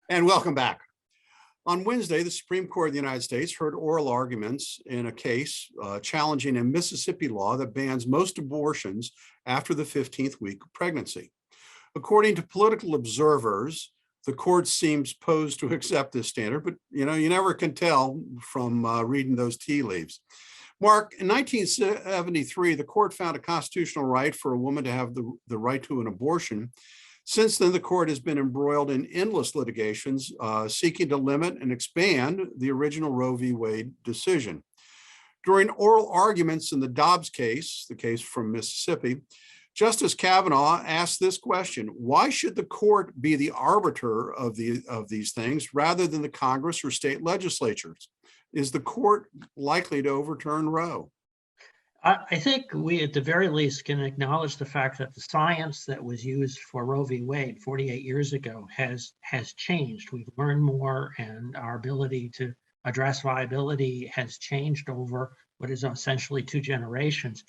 And welcome back. On Wednesday, the Supreme Court of the United States heard oral arguments in a case challenging a Mississippi law that bans most abortions after the 15th week of pregnancy. According to political observers, the court seems posed to accept this standard, but you never can tell from reading those tea leaves. Mark, in 1973, the court found a constitutional right for a woman to have the right to an abortion. Since then, the court has been embroiled in endless litigations seeking to limit and expand the original Roe v. Wade decision. During oral arguments in the Dobbs case, the case from Mississippi, Justice Kavanaugh asked this question: why should the court be the arbiter of these things rather than the Congress or state legislatures? Is the court likely to overturn Roe? I think we, at the very least, can acknowledge the fact that the science that was used for Roe v. Wade 48 years ago has changed. We've learned more, and our ability to address viability has changed over what is essentially 2 generations.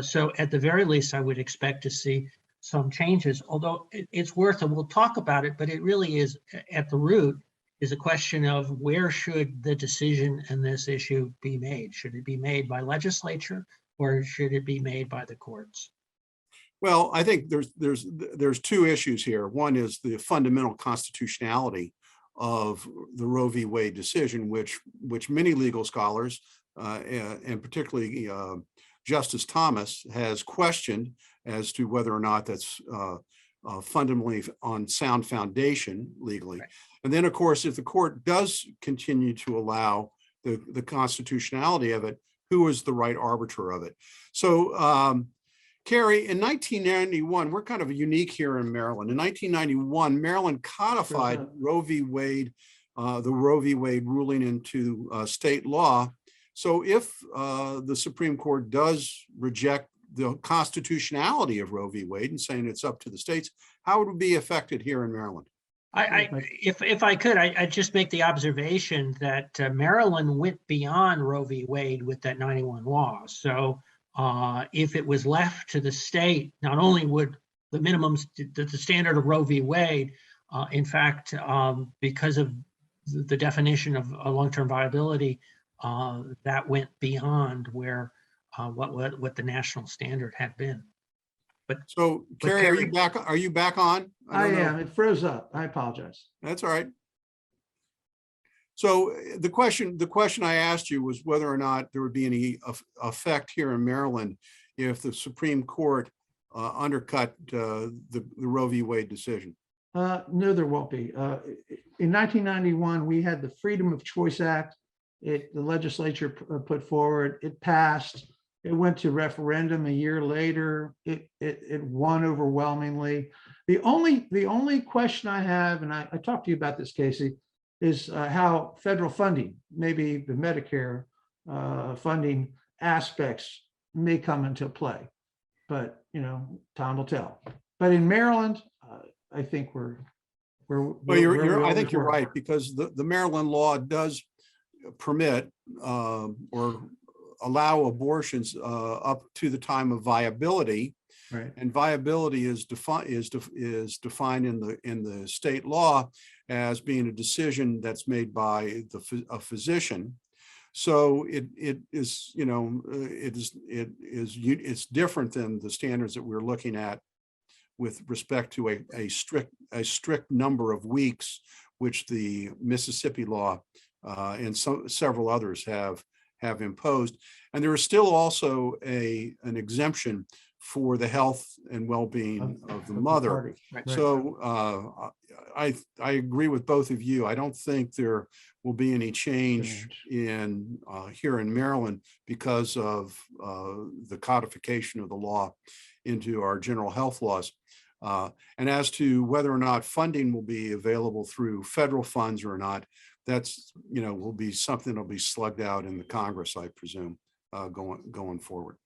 So at the very least, I would expect to see some changes, although it's worth, and we'll talk about it, but it really is, at the root, is a question of where should the decision in this issue be made? Should it be made by legislature, or should it be made by the courts? Well, I think there's 2 issues here. One is the fundamental constitutionality of the Roe v. Wade decision, which many legal scholars, and particularly Justice Thomas, has questioned as to whether or not that's fundamentally on sound foundation legally. Right. And then, of course, if the court does continue to allow the constitutionality of it, who is the right arbiter of it? So, Cary, in 1991, we're kind of unique here in Maryland. In 1991, Maryland codified Roe v. Wade, the Roe v. Wade ruling into state law. So if the Supreme Court does reject the constitutionality of Roe v. Wade and saying it's up to the states, how would it be affected here in Maryland? If I could, I'd just make the observation that Maryland went beyond Roe v. Wade with that 91 law. So if it was left to the state, not only would the minimums, the standard of Roe v. Wade, in fact, because of the definition of long-term viability, that went beyond where what the national standard had been. So, Cary, are you back? Are you back on? I am. It froze up. I apologize. That's all right. So the question I asked you was whether or not there would be any effect here in Maryland if the Supreme Court undercut the Roe v. Wade decision. No, there won't be. In 1991, we had the Freedom of Choice Act. The legislature put forward. It passed. It went to referendum a year later. It won overwhelmingly. The only question I have, and I talked to you about this, Casey, is how federal funding, maybe the Medicare funding aspects, may come into play. But time will tell. But in Maryland, I think I think you're right, because the Maryland law does permit or allow abortions up to the time of viability, right? And viability is defined in the state law as being a decision that's made by a physician. So it's different than the standards that we're looking at with respect to a strict number of weeks, which the Mississippi law and several others have imposed. And there is still also an exemption for the health and well-being of the mother. Right. So I agree with both of you. I don't think there will be any change in here in Maryland because of the codification of the law into our general health laws. And as to whether or not funding will be available through federal funds or not, that's will be something that'll be slugged out in the Congress, I presume, going forward.